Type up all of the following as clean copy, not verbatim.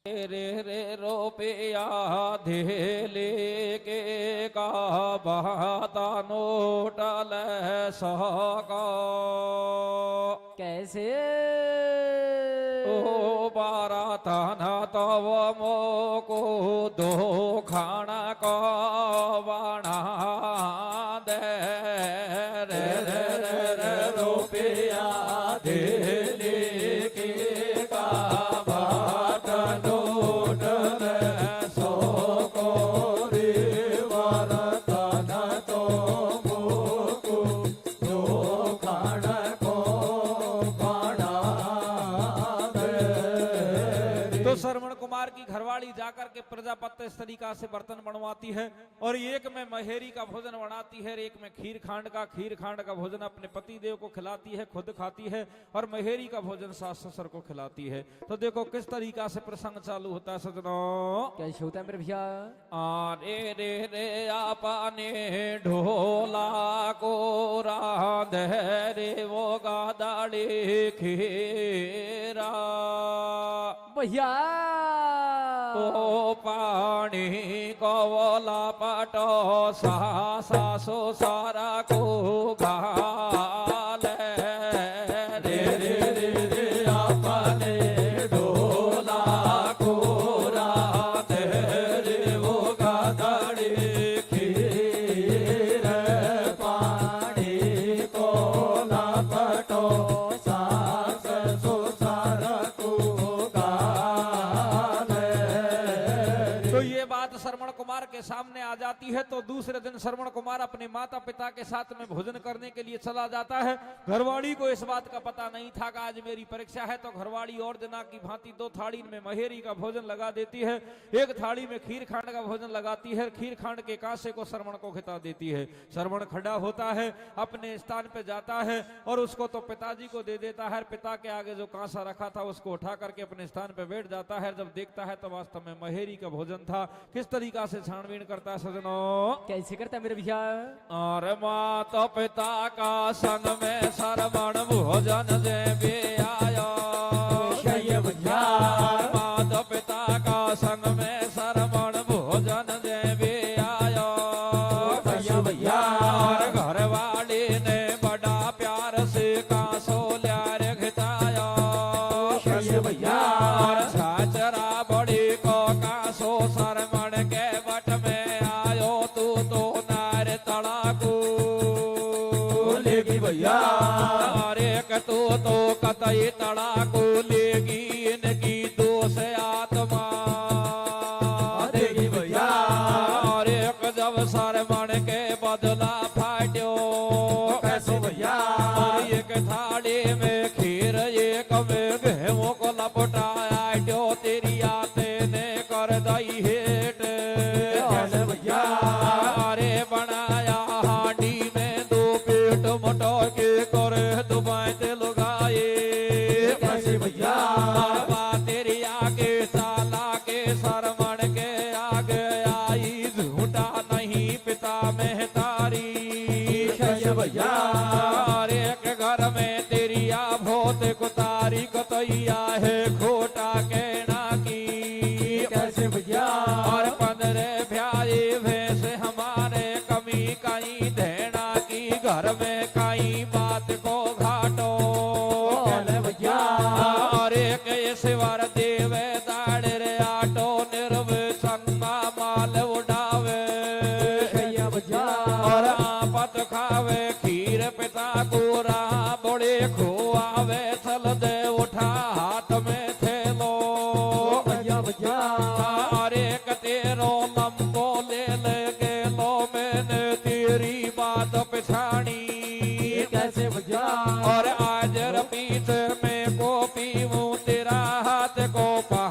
रे रे रुपया दे लेके का बहाता नोट ले सका कैसे ओ बाराता न तव मोको दो खाना को बना दे रे रे रे रे रुपया दे लेके का बहाता नोट ले सको रे बाराता न तव मोको दो खाना को बना तो श्रवण कुमार की घरवाली जाकर के प्रजापत्य इस तरीका से बर्तन बनवाती है और एक में महेरी का भोजन बनाती है, एक में खीर खांड का भोजन अपने पति देव को खिलाती है, खुद खाती है और महेरी का भोजन सास ससुर को खिलाती है। तो देखो किस तरीका से प्रसंग चालू होता है सजनों। कैसे होता है मेरे भैया? रे रे रे आपने ढोला को राधे रे वो गादाड़ी खीरा भैया ओ पानी कोला पटो सासो सारा को गाल रे रे रे रे आपने ढोला को राधे रे वो गादाड़ी खीर पानी कोला पटो सासो सारा को श्रवण कुमार के सामने आ जाती है। तो दूसरे दिन श्रवण कुमार अपने माता पिता के साथ में भोजन करने के लिए चला जाता है। घरवाली को इस बात का पता नहीं था कि आज मेरी परीक्षा है, तो घरवाली और दिना की भांति दो थाली में महेरी का भोजन लगा देती है, एक थाली में खीर खांड का भोजन लगाती है, खीर खांड के कांसे को श्रवण को खिता देती है। श्रवण खड़ा होता है, अपने स्थान पे जाता है और उसको तो पिताजी को दे देता है। पिता के आगे जो कांसा रखा था उसको उठा करके अपने स्थान पे बैठ जाता है। जब देखता है तो वास्तव में महेरी का भोजन था। किस तरीका से छानबीन करता है सजनों? कैसे करता है मेरे भैया? और माता पिता का संग में श्रवण भोजन दे भी आया भैया। माता पिता का संग में श्रवण भोजन दे भी आया भैया। घर वाले ने बड़ा प्यार से कांसो ल्यार घिताया भैया। छाचरा बड़ी को कांसो श्रवण के बट में आयो तू तो नार तड़ाकू लेगी भैया। अरे तू तो कतई तड़ाकू लेगी, इनकी दोष आत्मा देगी भैया। और एक जब श्रवण के बदला फाट्यो कैसे भैया। एक थाली में खीर एक में गेहूं को लपटाया तेरी आते ने कर दई हेट भैया। अरे बनाया हांडी में दो पेट मोटो के करे दुबाई ते लुगाए कैसे भैया। तेरी आगे साला के श्रवण के आगे आई झूठा नहीं पिता में तारी भैया। अरे के घर में तेरी आ भोत कुतारी कतैया है खोटा कहना की कैसे भैया। और 15 भ्याए भैंस हमारे कमी कहीं देना की, घर में कई बात को घाटो भैया। और एक ईश्वर देवे दाड़ रे आटो निर्व संगा माल उड़ावे भैया। और आपत खावे खीर पिता गोरा बड़े खोआवे थल दे उठा हाथ में थेलो भैया भैया। अरे तेरो लंबो ले गेलो मैंने तेरी बात पछाड़ी कैसे भैया। और आज पीठ में को पीऊं तेरा हाथ को पा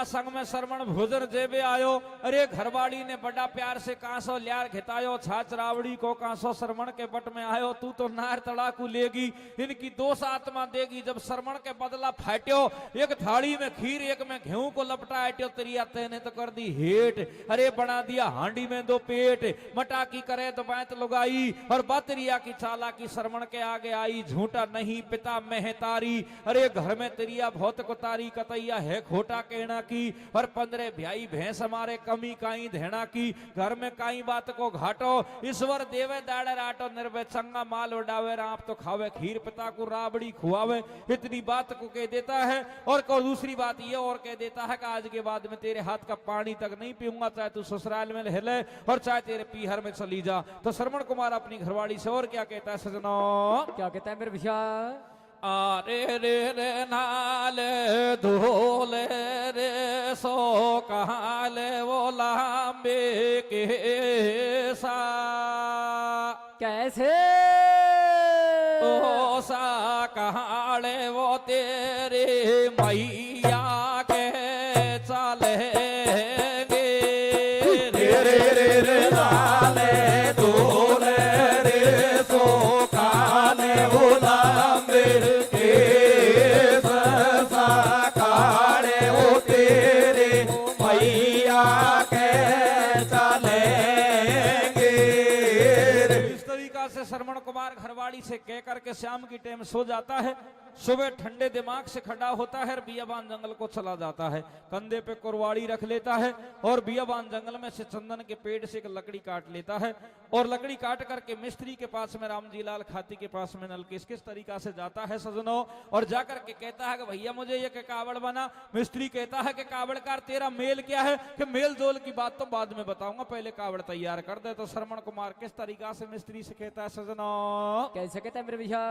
संग में श्रवण भोजन जेबे आयो। अरे घरवाड़ी ने बड़ा प्यार से कांसो ल्यार खितायो, छाछ रावड़ी को कांसो श्रवण के बट में आयो। तू तो नार तड़ाकू लेगी, इनकी दोष आत्मा देगी। जब श्रवण के बदला फाट्यो, एक थाली में खीर एक में गेहूं को लपटा हट्यो, तेरिया तेने तो कर दी हेट। अरे बना दिया हांडी में दो पेट, मटाकी करे तो बैत लुगाई। और बतरिया की चाला की श्रवण के आगे आई, झूठा नहीं पिता मेहतारी। अरे घर में तेरिया बहुत कुतारी, कतैया है खोटा कहना की। और 15 भ्याई भैंस हमारे कमी काई धेना की। घर में काई बात को घाटो, ईश्वर देवे दाड़े राटो। निर्भय चंगा माल उड़ावे, आप तो खावे खीर, पिता को राबड़ी खुआवे। इतनी बात को कह देता है। और दूसरी बात ये और कह देता है कि आज के बाद में तेरे हाथ का पानी तक नहीं पीऊंगा, चाहे तू ससुराल में हिले और चाहे तेरे पीहर में चली जा। तो श्रवण कुमार अपनी घरवाड़ी से और क्या कहता है सजनों? क्या कहता है मेरे भैया? आरे रे रे नाले धोले रे सो कहाले वो लांबे के सा। कैसे? ओ सा कहाले वो तेरे मैया के चलेंगे। रे रे रे नाले धोले रे सो कहाले वो लांबे के सा। काले वो तेरे मैया के चलेंगे। इस तरीका से श्रवण कुमार घरवाड़ी से कह करके शाम की टाइम सो जाता है। सुबह ठंडे दिमाग से खड़ा होता है और बियाबान जंगल को चला जाता है। कंधे पे कुरवाड़ी रख लेता है और बियाबान जंगल में से चंदन के पेड़ से एक लकड़ी काट लेता है। और लकड़ी काट करके मिस्त्री के पास में, रामजी लाल खाती के पास में नलकेश किस तरीका से जाता है सजनों। और जाकर के कहता है कि भैया मुझे ये कावड़ बना। मिस्त्री कहता है कि कावड़कार तेरा मेल क्या है? कि मेल जोल की बात तो बाद में बताऊंगा, पहले कावड़ तैयार कर दे। तो श्रवण कुमार किस तरीका से मिस्त्री से कहता है सजनों? कैसे कहता है मेरे भैया?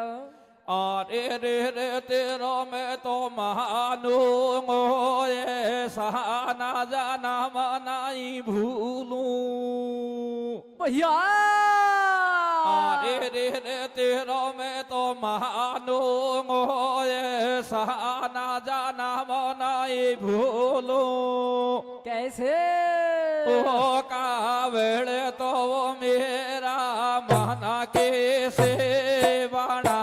अरे रे रे तेरो मैं तो मानूंगो, ऐसा ना जाना मनाई भूलूं। भैया अरे रे रे तेरो मैं तो मानूंगो, ऐसा ना जाना मनाई भूलूं। कैसे? ओ कावड़ तो मेरा मना कैसे बना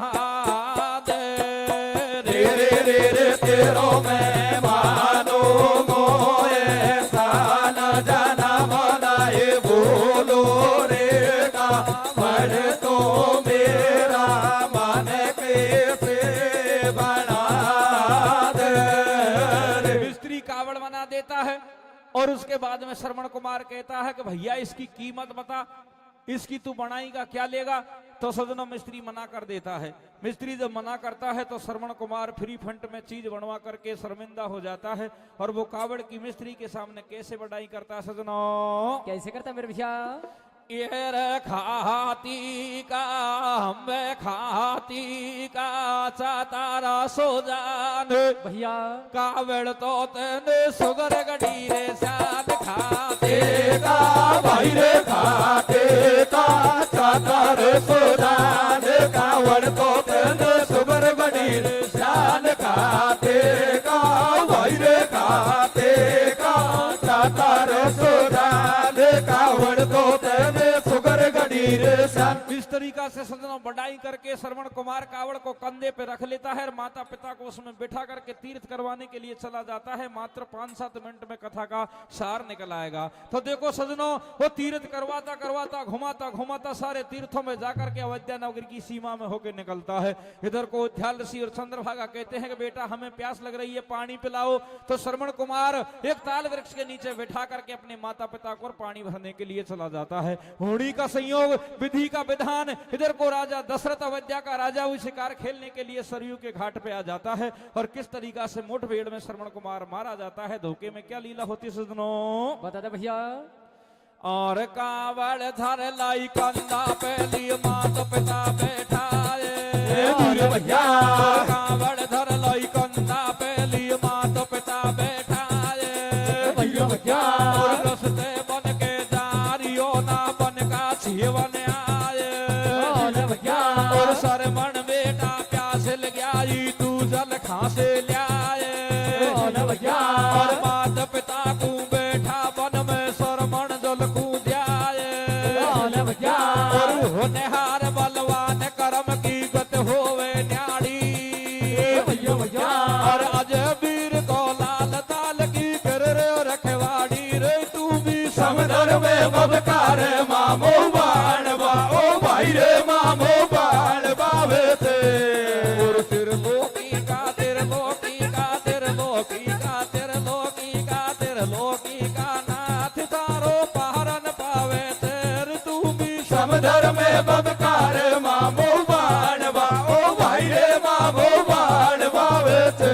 तेरो मैं मानूंगो, ऐसा न जाना मनाए बोलो रे। कावड़ तो मेरा मन कैसे बना दे। मिस्त्री कावड़ बना देता है। और उसके बाद में श्रवण कुमार कहता है कि भैया इसकी कीमत बता, इसकी तू बनाई का क्या लेगा? तो सजनों मिस्त्री मना कर देता है। मिस्त्री जब मना करता है तो श्रवण कुमार फ्री फंड में चीज बनवा करके शर्मिंदा हो जाता है। और वो कावड़ की मिस्त्री के सामने कैसे बढ़ाई करता है सजनों? कैसे करता है मेरे भैया? ये रे खाती का हम खाती का चातारा सो जान। भैया कावड़ तो तेने सुगर गड़ी रे साथ खाते का भाई रे खाते का चातर सुदान। कावड़ तो तेन सुगर बड़ी शान खाते का भाई रे खाते का चातर सुदान। कावड़ तो तेन सुगर गड़ी रे शान। इस तरीका से सजनों बढ़ाई करके श्रवण कुमार कावड़ को कंधे पे रख लेता है और माता पिता को उसमें बिठा करके तीर्थ करवाने के लिए चला जाता है। मात्र 5-7 मिनट में कथा का सार निकल आएगा। तो देखो सजनों, वो तीर्थ करवाता करवाता घुमाता घुमाता सारे तीर्थों में जाकर के अयोध्या नगर की सीमा में होकर निकलता है। इधर को ध्याल ऋषि और चंद्रभागा कहते हैं कि बेटा हमें प्यास लग रही है, पानी पिलाओ। तो श्रवण कुमार एक ताल वृक्ष के नीचे बैठा करके अपने माता पिता को पानी भरने के लिए चला जाता है। होड़ी का संयोग, विधि का विधान। इधर को राजा दशरथ अयोध्या का राजा हुई शिकार खेलने के लिए सरयू के घाट पे आ जाता है। और किस तरीका से मुठभेड़ में श्रवण कुमार मारा जाता है, धोखे में क्या लीला होती सजनों? बता दे भैया। और कावड़ धर लाई कंधा पे लिए माता पिता बैठाए। भैया कावड़ धर लाई कंधा पे लिए माता पिता बैठाए। भैया और रस्ते बन के जारियो ना बन का जीवन आए। और सरमन बेटा प्यास लग गया, तू जल खासे ल्याए। और माता होनहार बलवान कर्म की गत होवे न्याड़ी भैया भैया और अजय वीर को लाल ताल की कर रे रखवाड़ी रे तू भी समदर में बबकार मामो बाण बा ओ भाई रे मामो बाण बावे थे और त्रिलोकी का त्रिलोकी का त्रिलोकी का त्रिलोकी का त्रिलोकी का नाथ तारो पारन पावे तेर तू भी समदर में बबकार मामो बाण बा ओ भाई रे मामो बाण बावे थे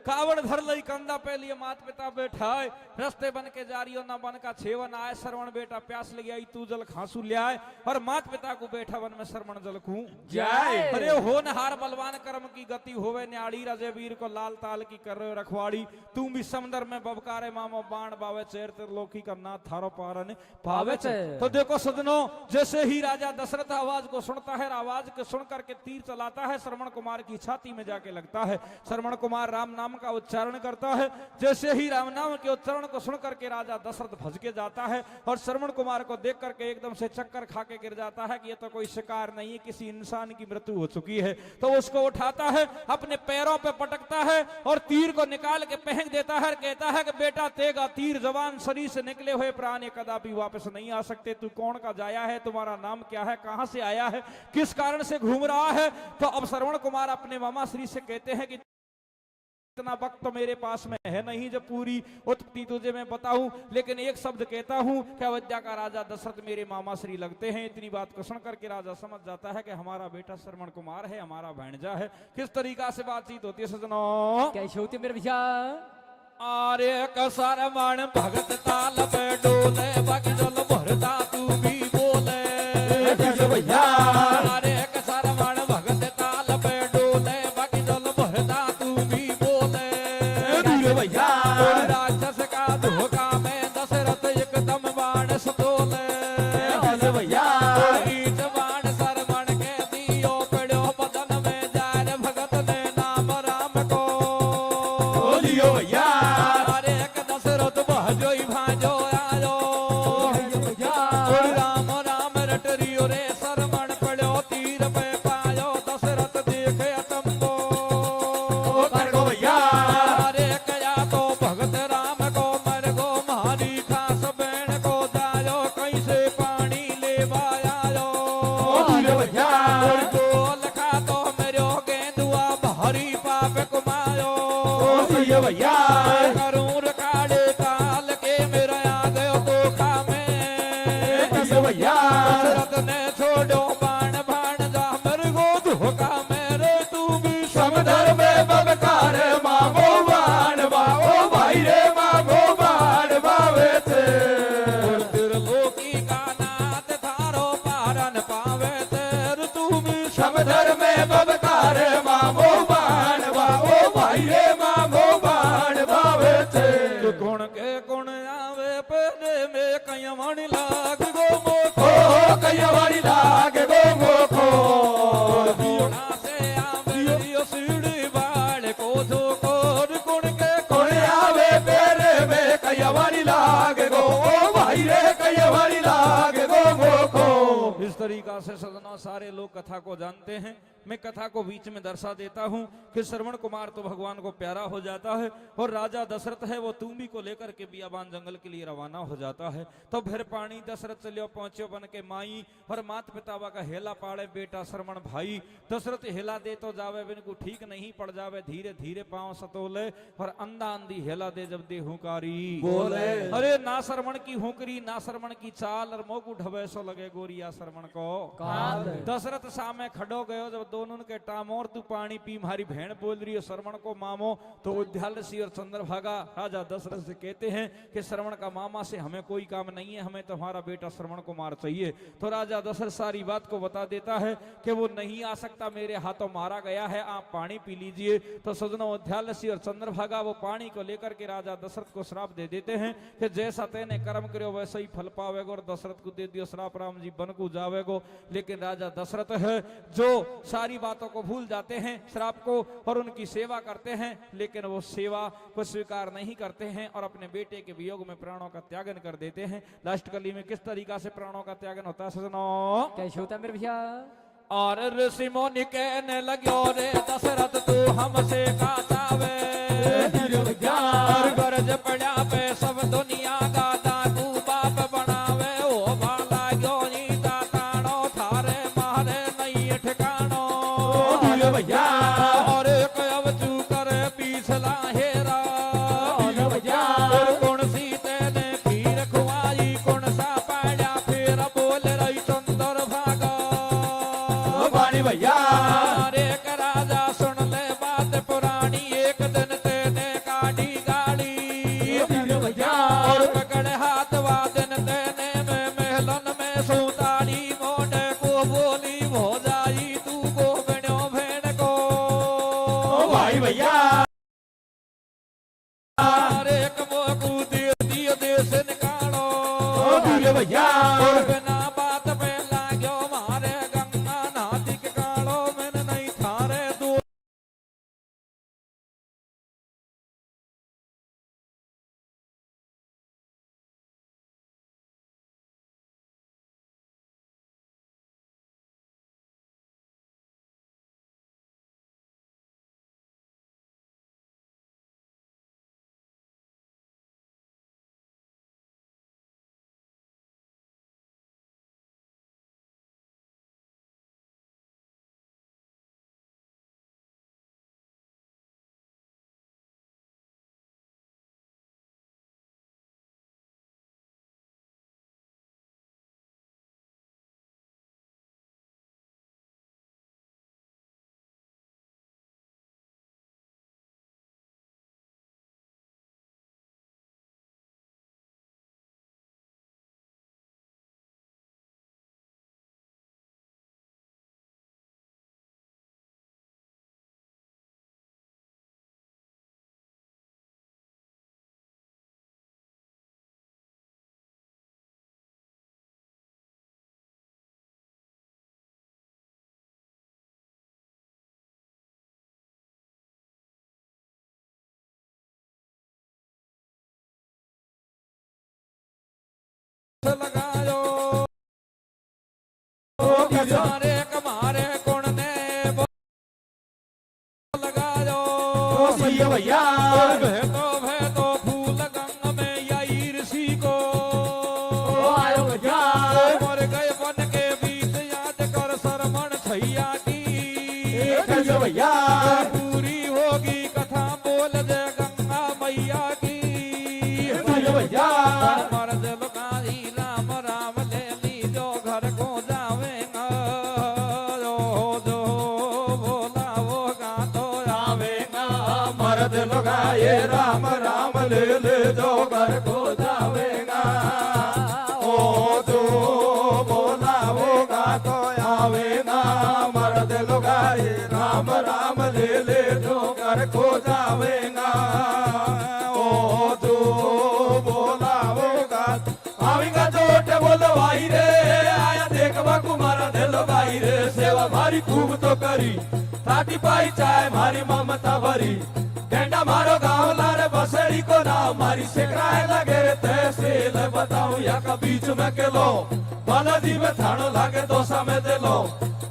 कावड़ धर लई कंधा पे लिए मात पिता बैठाए रस्ते बन के जारियो न बन का छेवन आए श्रवण बेटा प्यास लगी आई तू जल खांसू ले आए और मात पिता को बैठा वन में श्रवण जल खू जाए अरे होनहार बलवान कर्म की गति होवे न्याड़ी राजे वीर को लाल ताल की कर रखवाड़ी तू भी समंदर में बबकारे मामो बाण बावे चेर त्रिलोकी का नाथ थारो पारन पावे चे। तो देखो सजनों जैसे ही राजा दशरथ आवाज को सुनता है आवाज को सुन करके तीर चलाता है श्रवण कुमार की छाती में जाके लगता है श्रवण कुमार राम नाम का उच्चारण करता है जैसे ही राम नाम के उच्चारण को सुन करके राजा दशरथ भज के जाता है और श्रवण कुमार को देख करके एकदम से चक्कर खा के गिर जाता है कि ये तो कोई शिकार नहीं है किसी इंसान की मृत्यु हो चुकी है। तो उसको उठाता है अपने पैरों पे पटकता है और तीर को निकाल के फेंक देता है कहता है कि बेटा तेगा तीर जवान शरीर से निकले हुए प्राण कदापि वापस नहीं आ सकते तू कौन का जाया है तुम्हारा नाम क्या है कहां से आया है किस कारण से घूम रहा है। तो अब श्रवण कुमार अपने मामा श्री से कहते हैं कि इतना वक्त तो मेरे पास में है नहीं जब पूरी उत्पत्ति तुझे मैं बताऊं लेकिन एक शब्द कहता हूं कि अयोध्या का राजा दशरथ मेरे मामा श्री लगते हैं। इतनी बात को सुन करके राजा समझ जाता है कि हमारा बेटा श्रवण कुमार है हमारा भांजा है। किस तरीका से बातचीत होती है सजनों कैसे होती है मेरे भैया आरे कसर मन भगत ताल पे डोले बाकी जल भरता तू भी बोले भैया अरे कसर मन भगत ताल पे डोले बाकी जल भरता तू भी बोले भैया राक्षस का धोखा में दशरथ एकदम बाण सतोले भैया ईट बाण सरमण के दियो पड़ो बदन में जाए भगत ने नाम राम को बोलियो भैया अरे एक दशरथ भजोई भाजो आयो भैया राम राम रटरियो रे सरमण पड़ो तीर पे पायो दशरथ देखे अचंबो करगो भैया अरे कया तो भगत राम को मर गो मारी खास बैण को जायो कैसे पानी ले आयो बोलियो भैया गोल का तो मेरो गेंदुआ भारी पाप कुमायो बोलियो भैया करूं रखाड़े काल के मेरा आ गयो तो खा में भैया दशरथ ने छोड़ो बाण बाण जा मर गो धोखा मेरे तू भी समदर में बबकार मामो बाण बा ओ भाई रे मामो बाण बावे थे त्रिलोकी का नाथ थारो पारन पावे तेर तू भी समदर में बबकार मामो बाण बा ओ भाई रे मामो बाण बावे थे गुण के गुण आवे पहले में कहीं मणि लाग गो मोखो ओ कैवारी लाग गो मोखो घोड़ा से आवे सीढ़ी बाड़ को धोखो गुण के कोई आवे पेरे में कैवारी लाग गो ओ भाई रे कैवारी लाग गो मोखो। इस तरीका से सजना सारे लोग कथा को जानते हैं। मैं कथा को बीच में दर्शा देता हूं कि श्रवण कुमार तो भगवान को प्यारा हो जाता है और राजा दशरथ है वो तुम्बी को लेकर के बियाबान जंगल के लिए रवाना हो जाता है। तो फिर पानी दशरथ चलियो पहुंचो बन के माई और मात पितावा का हेला पाड़े बेटा श्रवण भाई दशरथ हेला दे तो जावे बिन को ठीक नहीं पड़ जावे धीरे धीरे पांव सतोले और अंधा अंधी हेला दे जब दे हुकारी बोले अरे ना श्रवण की हुकरी ना श्रवण की चाल और मोकू ढबे सो लगे गोरिया श्रवण को काल दशरथ सामने खड़ो गयो जब दोनों के टामोर तू पानी पी मारी भेड़ बोल रही है श्रवण को मामो तो उद्यालसी और चंद्रभागा राजा दशरथ से कहते हैं कि श्रवण का मामा से हमें कोई काम नहीं है हमें तुम्हारा बेटा श्रवण कुमार चाहिए। तो राजा दशरथ सारी बात को बता देता है कि वो नहीं आ सकता मेरे हाथों मारा गया है आप पानी पी लीजिए। तो सजनों उद्यालसी और चंद्रभागा वो पानी को लेकर के राजा दशरथ को श्राप दे देते हैं कि जैसा तेने कर्म करो वैसा ही फल पावेगो और दशरथ को दे दियो श्राप राम जी बन को जावेगो। लेकिन राजा दशरथ दशरथ है, जो सारी बातों को भूल जाते हैं, श्राप को, और उनकी सेवा करते हैं, लेकिन वो सेवा को स्वीकार नहीं करते हैं और अपने बेटे के वियोग में प्राणों का त्यागन कर देते हैं। लास्ट कली में किस तरीका से प्राणों का त्यागन होता है सजनों? कैसे होता है मेरे भैया? और ऋषि मुनि कहने लग्यो रे दशरथ तू हमसे का चावे, और गरज पड़ा पे सब दुनिया का दादू बाप बनावे, ओ बाला गयो नीता ताणो थारे मारे नहीं ठिकानो भैया और एक अब चू करे पीछला हेरा और कौन सी तेने खीर खुआई कौन सा पाया फिर बोल रही चंदर भागा भैया एक राजा सुन ले बात पुरानी, एक दिन तेने काटी गाड़ी भैया और पकड़े हाथ वादन तेने में महलन में सुताड़ी, मोने को बोली हो जाई तू को बनो भेड़ को भाई भैया एक मोकू दे दियो देश निकालो भैया और बिना बात पे लाग्यो मारे गंगा नाती के कालो मैंने नहीं थारे दो लगायो सारे कमारे कौन ने लगायो भैया भेदो फूल गंग में यही ऋषि को आयो भैया मर गए बन के बीच याद कर शरमण छैया की भैया पूरी होगी कथा बोल दे गंगा मैया की भैया मर्द लुकाई राम राम ले ली जो घर को जावेगा जो बोला वो गा तो आवेगा मर्द लगाए राम राम ले ले जो घर को जावेगा, ओ जो बोला वो गा तो आवेगा, मर्द लगाए राम राम ले ले जो घर को जावेगा, ओ जो बोला वो गा आवेगा। जोटे बोलो भाई रे आया देख बाकू मारा दिलो भाई रे, सेवा भारी खूब तो करी ताटी पाई चाय मारी ममता भरी, गेंडा मारो गाँव लारे बसेड़ी को नाम मारी सिकराए लगे रे तहसील बताऊं या का बीच में के लो बालाजी में थानो लागे दोसा में दे लो,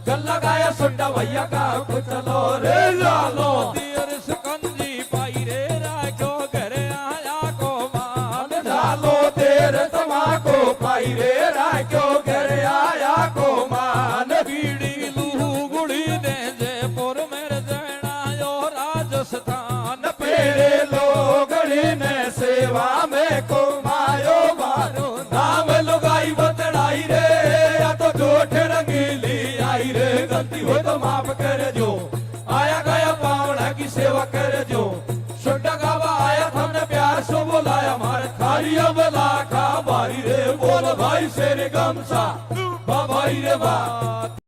गल लगाया सुंडा भैया का कुछ लो रे लालो तीर सकंजी पाई रे राजो घरे आया को मान लालो तेरे तमाको पाई रे राजो घर आया को मान, बीड़ी लूहू गुड़ी ने जयपुर मेरे जैनायो राजस्थान पेरे लोगड़ी ने सेवा में को मायो मारो नाम लुगाई बतड़ाई रे, या तो जोठ रंगीली आई रे, गलती हो तो माफ कर जो, आया गया पावड़ा की सेवा कर जो, छोटा गावा आया हमने प्यार से बुलाया मारे थारी अब लाखा भाई रे, बोल भाई शेर गमसा भाई रे बा